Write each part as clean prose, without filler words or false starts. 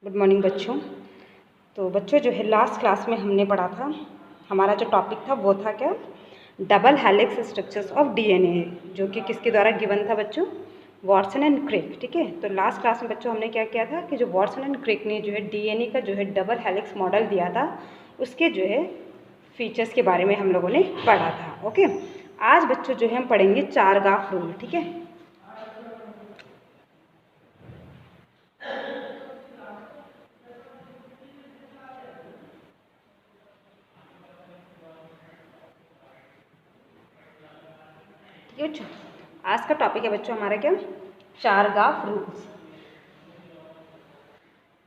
Good morning बच्चों। तो बच्चों जो है लास्ट क्लास में हमने पढ़ा था, हमारा जो टॉपिक था वो था क्या, double helix structures of DNA, जो कि किसके द्वारा गिवन था बच्चों, वॉटसन एंड क्रिक। ठीक है, तो लास्ट क्लास में बच्चों हमने क्या किया था कि जो वॉटसन एंड क्रिक ने जो है डीएनए का जो है डबल हेलिक्स मॉडल दिया था, उसके जो है फीचर्स के बारे में हम लोगों ने पढ़ा था। ओके, आज बच्चों जो है हम पढ़ेंगे चारगाफ रूल। ठीक है, ठीक है बच्चों, आज का टॉपिक है बच्चों हमारा क्या, चारगाफ रूल्स।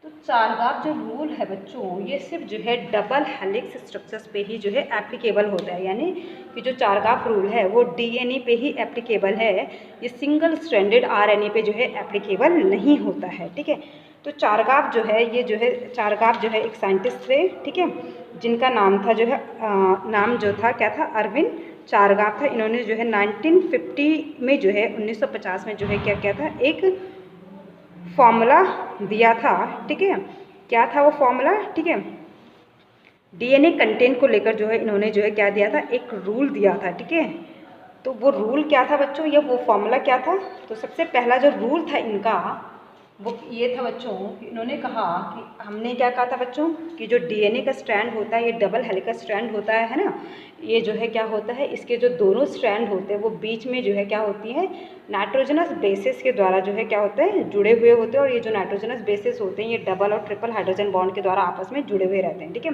तो चारगाफ जो रूल है बच्चों, ये सिर्फ जो है डबल हेलिक्स स्ट्रक्चर्स पे ही जो है एप्लीकेबल होता है, यानी कि जो चारगाफ रूल है वो डीएनए पे ही एप्लीकेबल है, ये सिंगल स्ट्रैंडेड आरएनए पे जो है एप्लीकेबल नहीं होता है। ठीक है, तो चारगाफ जो है, ये जो है चारगाफ जो है एक साइंटिस्ट थे, ठीक है, जिनका नाम था जो है नाम जो था क्या था, अरविंद चारगाफ था। इन्होंने जो है 1950 में जो है 1950 में जो है क्या किया था, एक फॉर्मूला दिया था। ठीक है, क्या था वो फॉर्मूला, ठीक है, डीएनए कंटेंट को लेकर जो है इन्होंने जो है क्या दिया था, एक रूल दिया था। ठीक है, तो वो रूल क्या था बच्चों, या वो फॉर्मूला क्या था, तो सबसे पहला जो रूल था इनका वो ये था बच्चों कि इन्होंने कहा कि हमने क्या कहा था बच्चों कि जो डीएनए का स्ट्रैंड होता है, ये डबल हेलिकल स्ट्रैंड होता है ना, ये जो है क्या होता है, इसके जो दोनों स्ट्रैंड होते हैं वो बीच में जो है क्या होती है, नाइट्रोजनस बेसिस के द्वारा जो है क्या होते हैं, जुड़े हुए होते हैं। और ये जो नाइट्रोजनस बेसिस होते हैं ये डबल और ट्रिपल हाइड्रोजन बॉन्ड के द्वारा आपस में जुड़े हुए रहते हैं। ठीक है,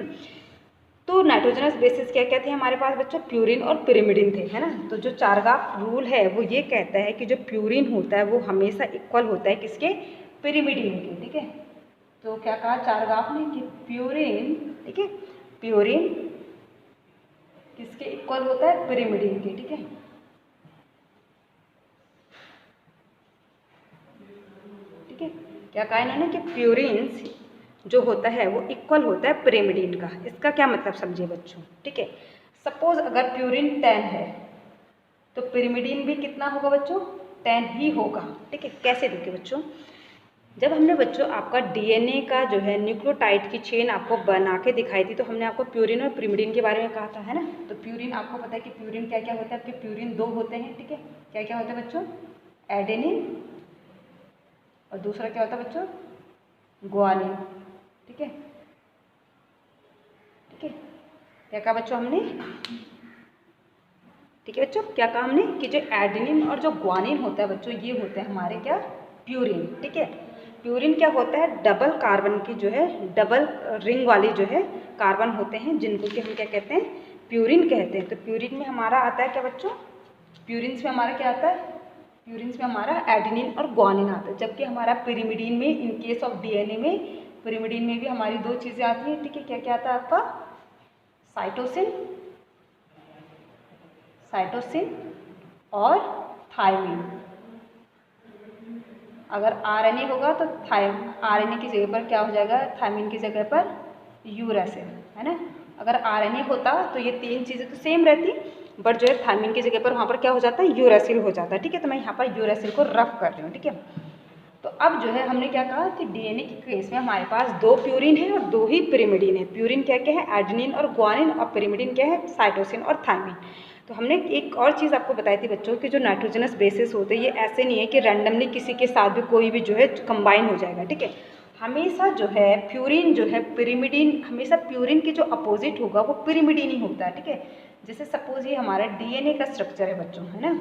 तो नाइट्रोजनस बेसिस क्या क्या थे हमारे पास बच्चों, प्यूरिन और पिरिमिडिन थे, है ना। तो जो चारगाफ रूल है वो ये कहता है कि जो प्यूरिन होता है वो हमेशा इक्वल होता है किसके, पिरिमिडिन के। ठीक है, तो क्या कहा चारगाफ ने कि प्यूरिन, ठीक है, प्यूरिन किसके इक्वल होता है, पिरिमिडिन के। ठीक है, ठीक है, क्या कहा इन्होंने कि प्यूरिन्स जो होता है वो इक्वल होता है पिरिमिडिन का। इसका क्या मतलब समझिए बच्चों, ठीक है, सपोज अगर प्यूरिन 10 है तो पिरिमिडिन भी कितना होगा बच्चों, 10 ही होगा। ठीक है, कैसे देखिए बच्चों, जब हमने बच्चों आपका डीएनए का जो है न्यूक्लियोटाइड की चेन आपको बना के दिखाई थी, तो हमने आपको प्यूरिन और पिरिमिडिन के बारे में कहा था, है ना। तो प्यूरिन आपको पता है कि प्यूरिन क्या क्या होता है, आपके प्यूरिन 2 होते हैं। ठीक है, क्या क्या होता है बच्चों, एडेनिन और दूसरा क्या होता है बच्चों, ग्वानिन। ठीक है, ठीक है, क्या कहा बच्चों हमने, ठीक है बच्चों, क्या कहा हमने कि जो एडेनिन और जो ग्वानिन होता है बच्चों, ये होते हैं हमारे क्या, प्यूरिन। ठीक है, प्यूरिन क्या होता है, डबल कार्बन की जो है डबल रिंग वाली जो है कार्बन होते हैं, जिनको कि हम क्या कहते हैं, प्यूरिन कहते हैं। तो प्यूरिन में हमारा आता है क्या बच्चों, प्यूरिन्स में हमारा क्या आता है, प्यूरिन्स में हमारा एडेनिन और ग्वानिन आता है। जबकि हमारा पिरिमिडिन में, इन केस ऑफ डीएनए में, पिरिमिडिन में भी हमारी 2 चीज़ें आती हैं। ठीक है, क्या क्या आता है आपका, साइटोसिन, साइटोसिन और थायमिन। अगर आरएनए होगा तो आरएनए की जगह पर क्या हो जाएगा, थायमिन की जगह पर यूरेसिल, है ना। अगर आरएनए होता तो ये 3 चीज़ें तो सेम रहती, बट जो है थायमिन की जगह पर वहाँ पर क्या हो जाता है, यूरेसिल हो जाता है। ठीक है, तो मैं यहाँ पर यूरेसिल को रफ कर रही हूँ। ठीक है, तो अब जो है हमने क्या कहा कि डीएनए के केस में हमारे पास 2 प्यूरिन है और 2 ही पिरिमिडिन है। प्यूरिन क्या क्या है, एडेनिन और ग्वानिन, और पिरिमिडिन क्या है, साइटोसिन और थायमिन। तो हमने एक और चीज़ आपको बताई थी बच्चों कि जो नाइट्रोजनस बेसिस होते हैं ये ऐसे नहीं है कि रैंडमली किसी के साथ भी कोई भी जो है कंबाइन हो जाएगा। ठीक है, हमेशा जो है प्यूरिन जो है पिरिमिडिन, हमेशा प्यूरिन की जो अपोजिट होगा वो पिरिमिडिन ही होता है। ठीक है, जैसे सपोज ये हमारा डीएनए का स्ट्रक्चर है बच्चों, है ना,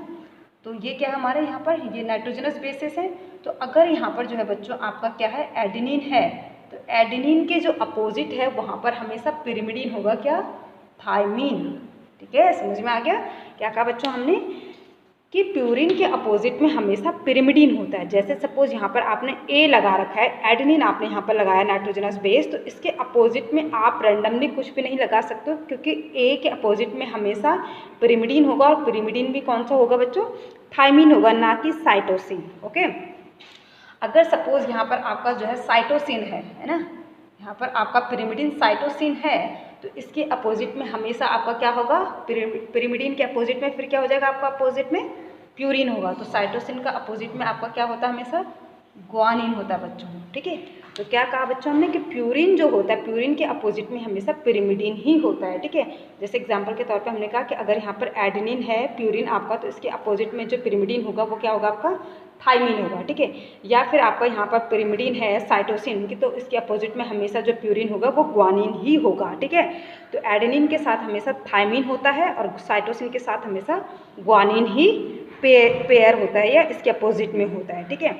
तो ये क्या है हमारे यहाँ पर, ये नाइट्रोजनस बेसिस है। तो अगर यहाँ पर जो है बच्चों आपका क्या है, एडेनिन है, तो एडेनिन के जो अपोजिट है वहाँ पर हमेशा पिरिमिडिन होगा क्या, थायमिन। ठीक है, समझ में आ गया, क्या कहा बच्चों हमने कि प्यूरिन के अपोजिट में हमेशा पिरिमिडिन होता है। जैसे सपोज यहाँ पर आपने ए लगा रखा है, एडेनिन आपने यहाँ पर लगाया नाइट्रोजनस बेस, तो इसके अपोजिट में आप रैंडमली कुछ भी नहीं लगा सकते हो, क्योंकि ए के अपोजिट में हमेशा पिरिमिडिन होगा, और पिरिमिडिन भी कौन सा होगा बच्चों, थायमिन होगा, ना कि साइटोसिन। ओके, अगर सपोज यहाँ पर आपका जो है साइटोसिन है ना, यहाँ पर आपका पिरिमिडिन साइटोसिन है, तो इसके अपोजिट में हमेशा आपका क्या होगा, पिरिमिडिन के अपोजिट में फिर क्या हो जाएगा आपका, अपोजिट में प्यूरिन होगा। तो साइटोसिन का अपोजिट में आपका क्या होता है हमेशा, ग्वानिन होता है बच्चों। ठीक है, तो क्या कहा बच्चों हमने कि प्यूरिन जो होता है, प्यूरिन के अपोजिट में हमेशा पिरिमिडीन ही होता है। ठीक है, जैसे एग्जांपल के तौर पे हमने कहा कि अगर यहाँ पर एडेनिन है प्यूरिन आपका, तो इसके अपोजिट में जो पिरिमिडीन होगा वो क्या होगा आपका, थाइमिन होगा। ठीक है, या फिर आपका यहाँ पर पिरिमिडीन है साइटोसिन की, तो इसके अपोजिट में हमेशा जो प्यूरिन होगा वो ग्वानिन ही होगा। ठीक है, तो एडेनिन के साथ हमेशा थाइमिन होता है और साइटोसिन के साथ हमेशा ग्वानिन ही पेयर होता है या इसके अपोजिट में होता है। ठीक है,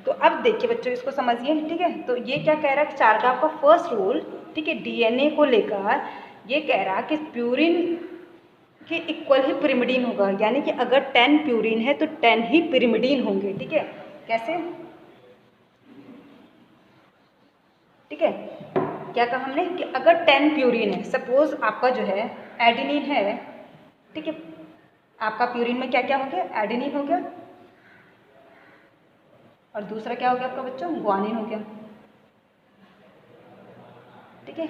तो अब देखिए बच्चों इसको समझिए। ठीक है, तो ये क्या कह रहा है, चारगाव का फर्स्ट रूल, ठीक है, डीएनए को लेकर ये कह रहा कि प्यूरिन के इक्वल ही पिरिमिडीन होगा, यानी कि अगर 10 प्यूरिन है तो 10 ही पिरिमिडीन होंगे। ठीक है, कैसे, ठीक है, क्या कहा हमने कि अगर 10 प्यूरिन है, सपोज आपका जो है एडेनिन है, ठीक है, आपका प्यूरिन में क्या क्या हो गया, एडेनिन हो गया और दूसरा क्या हो गया आपका बच्चों, ग्वानिन हो गया। ठीक है,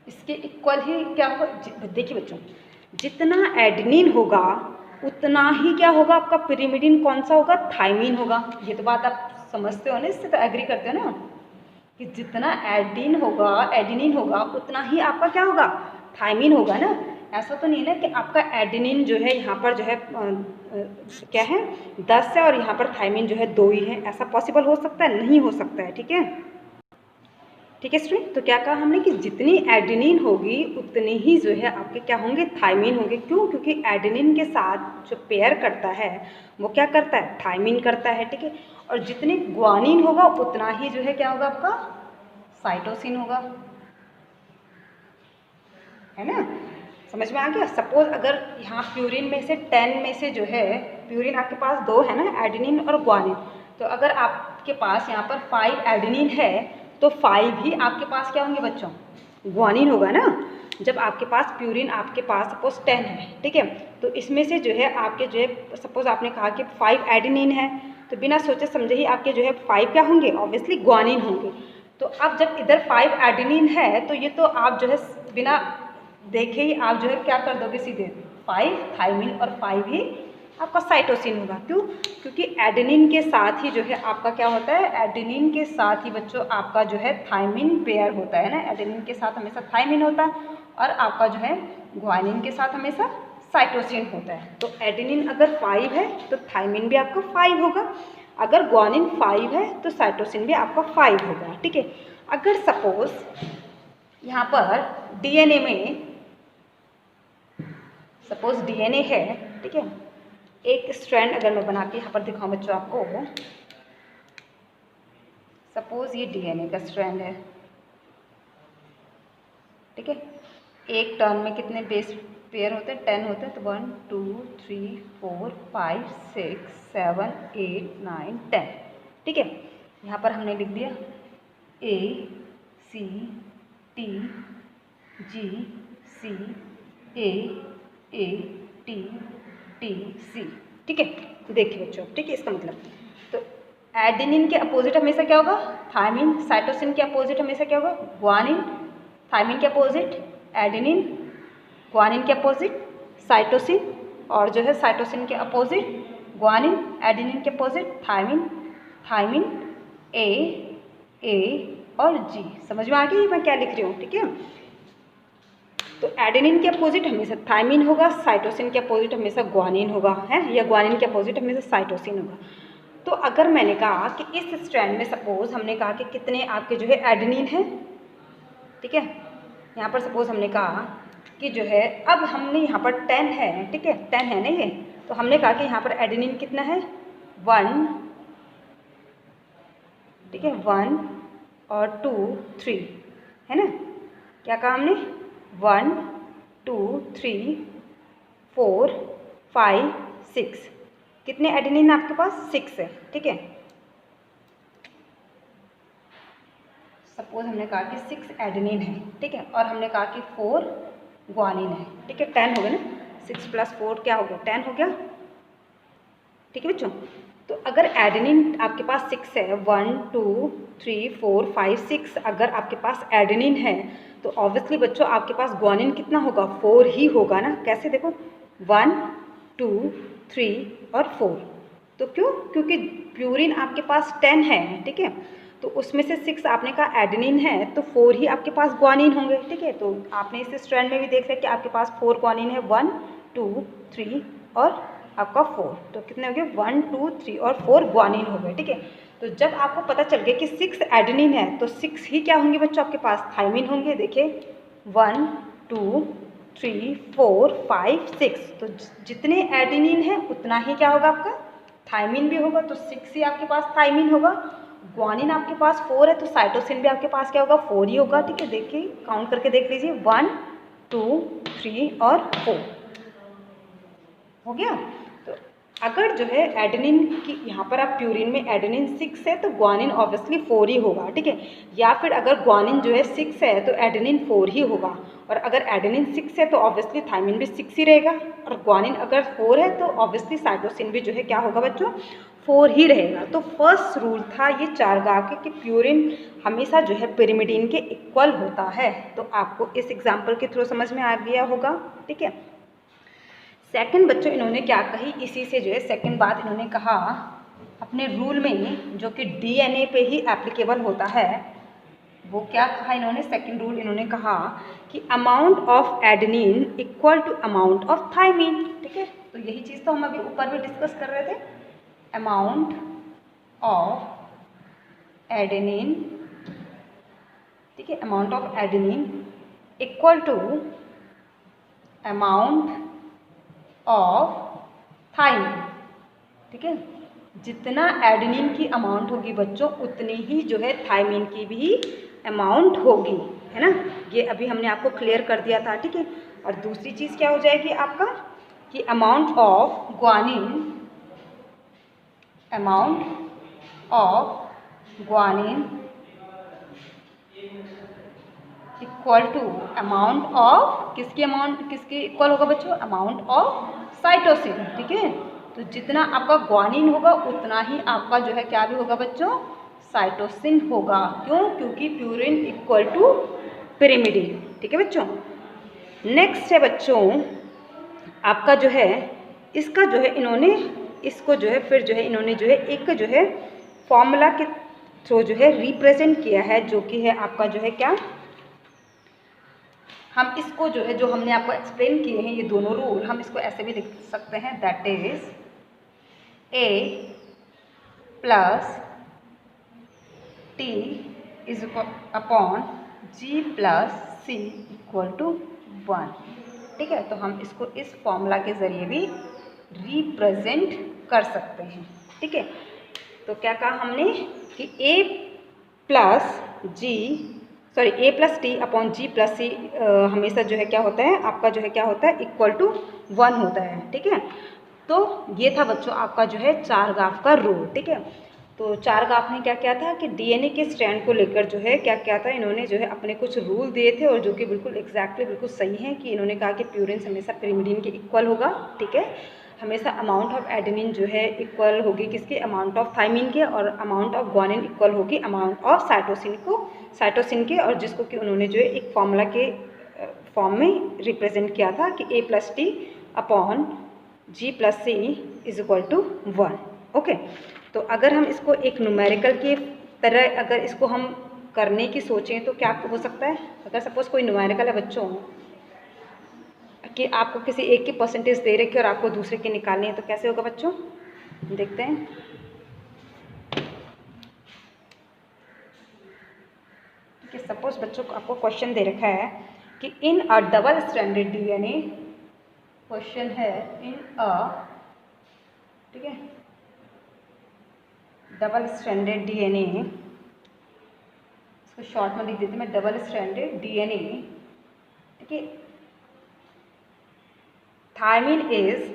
इसके इक्वल ही क्या होगा, देखिए बच्चों जितना एडेनिन होगा उतना ही क्या होगा आपका पिरिमिडीन, कौन सा होगा, थाइमिन होगा। ये तो बात आप समझते हो ना, इससे तो एग्री करते हो ना कि जितना एडेनिन होगा उतना ही आपका क्या होगा, थाइमिन होगा ना। ऐसा तो नहीं ना कि आपका एडेनिन जो है यहाँ पर जो है क्या है 10 है और यहाँ पर थाइमिन जो है 2 ही है, ऐसा पॉसिबल हो सकता है, नहीं हो सकता है। ठीक है, ठीक है स्टूडेंट, तो क्या कहा हमने कि जितनी एडेनिन होगी उतनी ही जो है आपके क्या होंगे, थाइमिन होंगे। क्यों, क्योंकि एडेनिन के साथ जो पेयर करता है वो क्या करता है, थाइमिन करता है। ठीक है, और जितनी ग्वानिन होगा उतना ही जो है क्या होगा आपका, साइटोसिन होगा, है ना, समझ में आ गया। सपोज अगर यहाँ प्यूरिन में से 10 में से जो है, प्यूरिन आपके पास 2 है ना, एडेनिन और ग्वानिन, तो अगर आपके पास यहाँ पर 5 एडेनिन है तो 5 ही आपके पास क्या होंगे बच्चों, ग्वानिन होगा ना। जब आपके पास प्यूरिन आपके पास सपोज 10 है, ठीक है, तो इसमें से जो है आपके जो है सपोज आपने कहा कि 5 एडेनिन है, तो बिना सोचे समझे ही आपके जो है 5 क्या होंगे, ऑब्वियसली ग्वानिन होंगे। तो अब जब इधर 5 एडेनिन है तो ये तो आप जो है बिना देखे ही आप जो है क्या कर दोगे, सीधे 5 थाइमिन और 5 ही आपका साइटोसिन होगा। क्यों, क्योंकि एडेनिन के साथ ही जो है आपका क्या होता है, एडेनिन के साथ ही बच्चों आपका जो है थाइमिन पेयर होता है ना, एडेनिन के साथ हमेशा थाइमिन होता है और आपका जो है ग्वानिन के साथ हमेशा साइटोसिन होता है। तो एडेनिन अगर 5 है तो थाइमिन भी आपका 5 होगा, अगर ग्वानिन 5 है तो साइटोसिन भी आपका 5 होगा। ठीक है, अगर सपोज यहाँ पर डीएनए में सपोज डीएनए है, ठीक है, एक स्ट्रैंड अगर मैं बना के यहाँ पर दिखाऊं बच्चों आपको, सपोज ये डीएनए का स्ट्रैंड है, ठीक है, एक टर्न में कितने बेस पेयर होते हैं, 10 होते हैं, तो 1 2 3 4 5 6 7 8 9 10। ठीक है, यहाँ पर हमने लिख दिया A C T G C A A T T C। ठीक है, देखिए बच्चों, ठीक है, इसका मतलब तो एडेनिन के अपोजिट हमेशा क्या होगा, थाइमिन, साइटोसिन के अपोजिट हमेशा क्या होगा, ग्वानिन, थाइमिन के अपोजिट एडेनिन, ग्वानिन के अपोजिट साइटोसिन, और जो है साइटोसिन के अपोजिट ग्वानिन, एडेनिन के अपोजिट थाइमिन, थाइमिन ए और जी। समझ में आ गई मैं क्या लिख रही हूँ। ठीक है, तो एडेनिन के अपोजिट हमेशा थाइमिन होगा, साइटोसिन के अपोजिट हमेशा ग्वानिन होगा, है, या ग्वानिन के अपोजिट हमेशा साइटोसिन होगा। तो अगर मैंने कहा कि इस स्ट्रैंड में सपोज हमने कहा कि कितने आपके जो है एडेनिन है, ठीक है, यहाँ पर सपोज हमने कहा कि जो है अब हमने यहाँ पर 10 है, ठीक है, 10 है नहीं है, तो हमने कहा कि यहाँ पर एडेनिन कितना है, 1, ठीक है, 1 और 2 3, है ना, क्या कहा हमने, 1 2 3 4 5 6, कितने एडेनिन आपके पास, 6 है। ठीक है, सपोज हमने कहा कि 6 एडेनिन है, ठीक है, और हमने कहा कि 4 ग्वानिन है, ठीक है, 10 हो गया ना, 6 + 4 क्या हो गया, 10 हो गया। ठीक है बच्चों, तो अगर एडेनिन आपके पास 6 है, 1 2 3 4 5 6, अगर आपके पास एडेनिन है तो ऑब्वियसली बच्चों आपके पास ग्वानिन कितना होगा, 4 ही होगा ना। कैसे, देखो 1 2 3 और 4, तो क्यों? क्योंकि प्यूरिन आपके पास 10 है, ठीक है, तो उसमें से 6 आपने कहा एडेनिन है, तो 4 ही आपके पास ग्वानिन होंगे, ठीक है। तो आपने इस स्ट्रैंड में भी देख लिया कि आपके पास 4 ग्वानिन है, 1 2 3 और आपका 4, तो कितने हो गए? 1 2 3 और 4 ग्वानिन हो गए, ठीक है। तो जब आपको पता चल गया कि 6 एडेनिन है, तो 6 ही क्या होंगे बच्चों आपके पास? थायमिन होंगे। देखिए 1 2 3 4 5 6, तो जितने एडेनिन है उतना ही क्या होगा आपका? थायमिन भी होगा, तो 6 ही आपके पास थायमिन होगा। ग्वानिन आपके पास 4 है, तो साइटोसिन भी आपके पास क्या होगा? 4 ही होगा, ठीक है। देखिए काउंट करके देख लीजिए, 1 2 3 और 4 हो गया। तो अगर जो है एडेनिन की यहाँ पर आप प्यूरिन में एडेनिन 6 है, तो ग्वानिन ऑब्वियसली 4 ही होगा, ठीक है। या फिर अगर ग्वानिन जो है 6 है तो एडेनिन 4 ही होगा, और अगर एडेनिन 6 है तो ऑब्वियसली थायमिन भी 6 ही रहेगा, और ग्वानिन अगर 4 है तो ऑब्वियसली साइटोसिन भी जो है क्या होगा बच्चों? 4 ही रहेगा। तो फर्स्ट रूल था ये चारगाह के कि प्यूरिन हमेशा जो है पिरिमिडीन के इक्वल होता है। तो आपको इस एग्जाम्पल के थ्रू समझ में आ गया होगा, ठीक है। सेकंड बच्चों इन्होंने क्या कही, इसी से जो है सेकंड बात इन्होंने कहा अपने रूल में, जो कि डीएनए पे ही एप्लीकेबल होता है। वो क्या कहा इन्होंने? सेकंड रूल इन्होंने कहा कि amount of adenine equal to amount of thymine, ठीक है। तो यही चीज़ तो हम अभी ऊपर भी डिस्कस कर रहे थे। अमाउंट ऑफ एडेनिन, ठीक है, amount of adenine equal to amount of thymine, ठीक है। जितना एडेनिन की अमाउंट होगी बच्चों, उतनी ही जो है थायमिन की भी अमाउंट होगी, है ना। ये अभी हमने आपको क्लियर कर दिया था, ठीक है। और दूसरी चीज़ क्या हो जाएगी आपका कि amount of guanine, amount of guanine equal to amount of, किसकी अमाउंट किसके इक्वल होगा बच्चों? अमाउंट ऑफ साइटोसिन, ठीक है। तो जितना आपका ग्वानिन होगा उतना ही आपका जो है क्या भी होगा बच्चों? साइटोसिन होगा। क्यों? क्योंकि प्यूरिन इक्वल टू पिरिमिडीन, ठीक है बच्चों। नेक्स्ट है बच्चों आपका जो है, इसका जो है इन्होंने इसको जो है फिर जो है इन्होंने जो है एक जो है फॉर्मूला के थ्रू जो है रिप्रेजेंट किया है, जो कि है आपका जो है क्या, हम इसको जो है जो हमने आपको एक्सप्लेन किए हैं ये दोनों रूल, हम इसको ऐसे भी लिख सकते हैं, that is A plus T is upon G plus C equal to 1, ठीक है। तो हम इसको इस फॉर्मूला के ज़रिए भी रिप्रेजेंट कर सकते हैं, ठीक है। तो क्या कहा हमने कि A plus T upon G plus C हमेशा जो है क्या होता है आपका जो है क्या होता है? इक्वल टू 1 होता है, ठीक है। तो ये था बच्चों आपका जो है चारगाफ का रूल, ठीक है। तो चारगाफ ने क्या किया था कि डीएनए के स्ट्रैंड को लेकर जो है क्या किया था, इन्होंने जो है अपने कुछ रूल दिए थे, और जो कि बिल्कुल एग्जैक्टली बिल्कुल सही है कि इन्होंने कहा कि प्यूरिन हमेशा पिरिमिडीन के इक्वल होगा, ठीक है। हमेशा अमाउंट ऑफ एडेनिन जो है इक्वल होगी किसके? अमाउंट ऑफ थायमिन के, और अमाउंट ऑफ ग्वानिन इक्वल होगी अमाउंट ऑफ साइटोसिन के, और जिसको कि उन्होंने जो है एक फॉर्मूला के फॉर्म में रिप्रेजेंट किया था कि A plus T upon G plus C is equal to 1, okay. तो अगर हम इसको एक न्यूमेरिकल के तरह अगर इसको हम करने की सोचें तो क्या हो सकता है? अगर सपोज कोई न्यूमेरिकल है बच्चों कि आपको किसी एक की परसेंटेज दे रखी है और आपको दूसरे की निकालनी है, तो कैसे होगा बच्चों? देखते हैं। ठीक है, सपोज बच्चों को आपको क्वेश्चन दे रखा है कि in a double stranded DNA, question है इन अ, ठीक है, डबल स्ट्रैंडेड डीएनए, इसको शॉर्ट में लिख देती मैं, डबल स्ट्रैंडेड डीएनए, ठीक है। Thymine is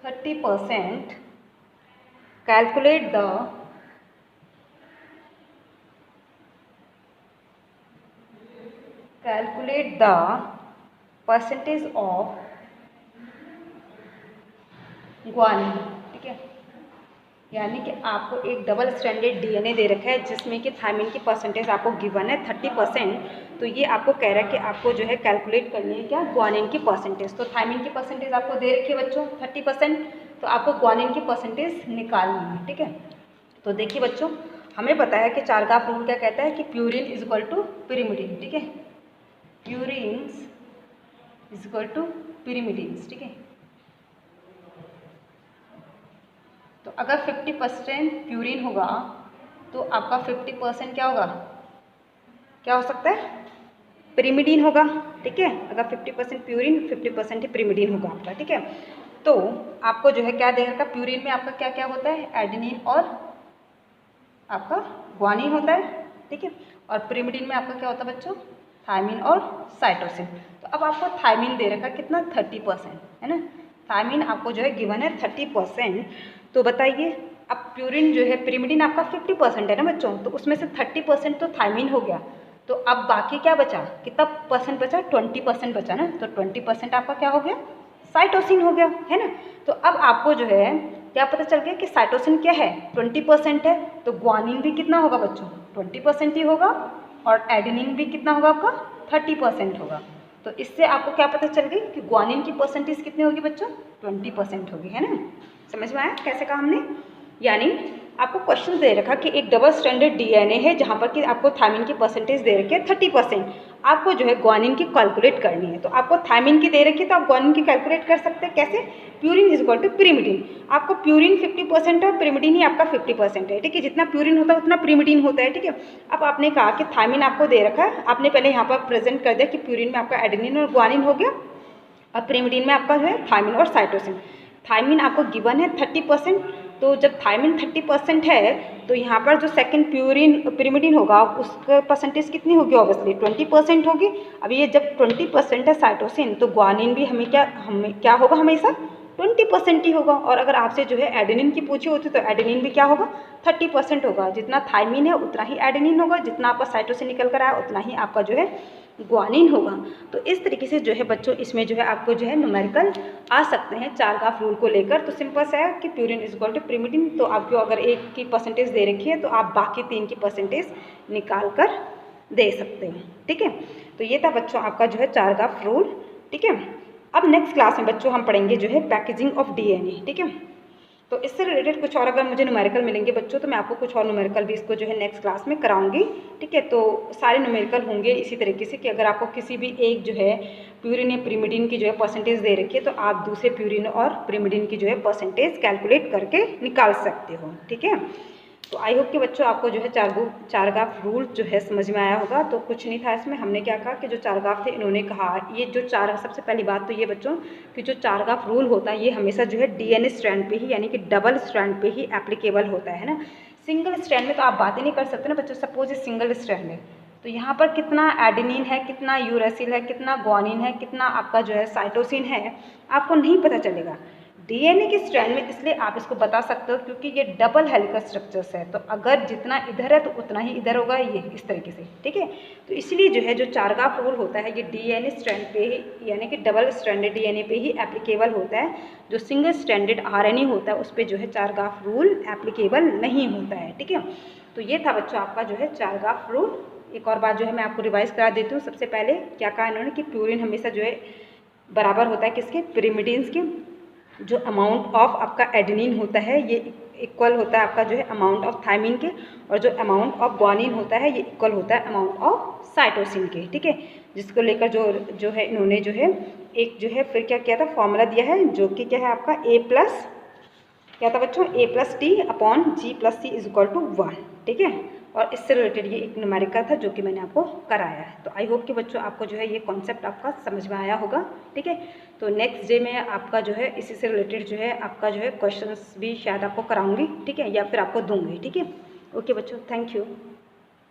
30%, calculate the percentage of guanine, ठीक है। यानी कि आपको एक डबल स्ट्रैंडेड डीएनए दे रखा है जिसमें कि थायमिन की परसेंटेज आपको गिवन है 30%। तो ये आपको कह रहा है कि आपको जो है कैलकुलेट करनी है क्या, ग्वानिन की परसेंटेज। तो थायमिन की परसेंटेज आपको दे रखी है बच्चों 30%, तो आपको ग्वानिन की परसेंटेज निकालनी है। ठीक है, तो देखिए बच्चों, हमें पता है कि चारगाफ रूल क्या कहता है कि purine is equal to pyrimidine. ठीक है, purine is equal to pyrimidines. ठीक है, तो अगर 50% प्यूरिन होगा तो आपका 50% क्या होगा, क्या हो सकता है, पिरिमिडीन होगा। ठीक है, अगर 50% प्यूरिन 50% ही पिरिमिडीन होगा आपका। ठीक है, तो आपको जो है क्या दे रखा, प्यूरिन में आपका क्या क्या होता है, एडेनिन और आपका ग्वानिन होता है। ठीक है, और पिरिमिडीन में आपका क्या होता है बच्चों, थायमिन और साइटोसिन। तो अब आपको थायमिन दे रखा कितना, 30%, है ना। थायमिन आपको जो है गिवन है 30%। तो बताइए, अब प्यूरिन जो है, पिरिमिडीन आपका 50% है ना बच्चों, तो उसमें से 30% तो थायमिन हो गया। तो अब बाकी क्या बचा, कितना परसेंट बचा, 20% बचा ना। तो 20% आपका क्या हो गया, साइटोसिन हो गया, है ना। तो अब आपको जो है क्या पता चल गया कि साइटोसिन क्या है, 20% है। तो ग्वानिन भी कितना होगा बच्चों, 20% ही होगा, और एडेनिन भी कितना होगा आपका, 30% होगा। तो इससे आपको क्या पता चल गई कि ग्वानिन की परसेंटेज कितनी होगी बच्चों, 20% होगी, है ना। समझ में आया कैसे कहा हमने। यानी आपको क्वेश्चन दे रखा कि एक डबल स्ट्रैंडेड डीएनए है जहाँ पर कि आपको थायमिन की परसेंटेज दे रखी है 30%, आपको जो है ग्वानिन की कैलकुलेट करनी है। तो आपको थायमिन की दे रखी है तो आप ग्वानिन की कैलकुलेट कर सकते हैं कैसे, purine is equal to pyrimidine. आपको प्यूरिन 50% है और पिरिमिडिन ही आपका 50% है। ठीक है, जितना प्यूरिन होता है उतना पिरिमिडिन होता है। ठीक है, अब आपने कहा कि थायमिन आपको दे रखा है, आपने पहले यहाँ पर प्रेजेंट कर दिया कि प्यूरिन में आपका एडेनिन और ग्वानिन हो गया, अब पिरिमिडिन में आपका जो है थायमिन और साइटोसिन। थायमिन आपको गिवन है 30%, तो जब थायमिन 30% है तो यहाँ पर जो सेकंड प्यूरिन पिरिमिडिन होगा उसका परसेंटेज कितनी होगी, ऑब्वियसली 20% होगी। अब ये जब 20% है साइटोसिन, तो ग्वानिन भी हमें क्या होगा, हमेशा 20% ही होगा। और अगर आपसे जो है एडेनिन की पूछी होती तो एडेनिन भी क्या होगा, 30% होगा। जितना थायमिन है उतना ही एडेनिन होगा, जितना आपका साइटोसिन निकल कर आया उतना ही आपका जो है ग्वानिन होगा। तो इस तरीके से जो है बच्चों इसमें जो है आपको जो है न्यूमेरिकल आ सकते हैं चारगाफ रूल को लेकर। तो सिंपल सा है कि purine is equal to pyrimidine, तो आपको अगर एक की परसेंटेज दे रखी है तो आप बाकी 3 की परसेंटेज निकाल कर दे सकते हैं। ठीक है, तो ये था बच्चों आपका जो है चारगाफ रूल। ठीक है, अब नेक्स्ट क्लास में बच्चों हम पढ़ेंगे जो है पैकेजिंग ऑफ डीएनए। ठीक है, तो इससे रिलेटेड कुछ और अगर मुझे न्यूमेरिकल मिलेंगे बच्चों तो मैं आपको कुछ और न्यूमेरिकल भी इसको जो है नेक्स्ट क्लास में कराऊंगी। ठीक है, तो सारे न्यूमेरिकल होंगे इसी तरीके से कि अगर आपको किसी भी एक जो है प्यूरिन या पिरिमिडिन की जो है परसेंटेज दे रखी है तो आप दूसरे प्यूरिन और पिरिमिडिन की जो है परसेंटेज कैलकुलेट करके निकाल सकते हो। ठीक है, तो आई होप कि बच्चों आपको जो है चारगाफ रूल जो है समझ में आया होगा। तो कुछ नहीं था इसमें, हमने क्या कहा कि जो चारगाफ थे इन्होंने कहा ये जो सबसे पहली बात तो ये बच्चों कि जो चारगाफ रूल होता है ये हमेशा जो है डीएनए स्ट्रैंड पे ही यानी कि डबल स्ट्रैंड पे ही एप्लीकेबल होता है ना। सिंगल स्ट्रैंड में तो आप बात ही नहीं कर सकते ना बच्चों। सपोज ये सिंगल स्ट्रैंड है तो यहाँ पर कितना एडेनिन है, कितना यूरेसिल है, कितना ग्वानिन है, कितना आपका जो है साइटोसिन है, आपको नहीं पता चलेगा। डीएनए के स्ट्रैंड में इसलिए आप इसको बता सकते हो क्योंकि ये डबल हेलिकल स्ट्रक्चर्स है, तो अगर जितना इधर है तो उतना ही इधर होगा, ये इस तरीके से। ठीक है, तो इसलिए जो है जो चारगाफ रूल होता है ये डीएनए स्ट्रैंड पे ही यानी कि डबल स्ट्रैंडेड डीएनए पे ही एप्लीकेबल होता है। जो सिंगल स्ट्रैंडेड आरएनए होता है उस पर जो है चारगाफ रूल एप्लीकेबल नहीं होता है। ठीक है, तो ये था बच्चों आपका जो है चारगाफ रूल। एक और बात जो है मैं आपको रिवाइज करा देती हूँ। सबसे पहले क्या कहा इन्होंने कि प्यूरिन हमेशा जो है बराबर होता है किसके, पिरिमिडिन्स के। जो अमाउंट ऑफ आपका एडेनिन होता है ये इक्वल होता है आपका जो है अमाउंट ऑफ थायमिन के, और जो अमाउंट ऑफ ग्वानिन होता है ये इक्वल होता है अमाउंट ऑफ साइटोसिन के। ठीक है, जिसको लेकर जो है इन्होंने जो है एक जो है फिर क्या किया था, फॉर्मूला दिया है जो कि क्या है आपका A+ क्या था बच्चों, A+T/G+C=1। ठीक है, और इससे रिलेटेड ये एक न्यूमेरिकल था जो कि मैंने आपको कराया है। तो आई होप कि बच्चों आपको जो है ये कॉन्सेप्ट आपका समझ में आया होगा। ठीक है, तो नेक्स्ट डे में आपका जो है इसी से रिलेटेड जो है आपका जो है क्वेश्चंस भी शायद आपको कराऊंगी। ठीक है, या फिर आपको दूंगी। ठीक है, ओके बच्चों, थैंक यू।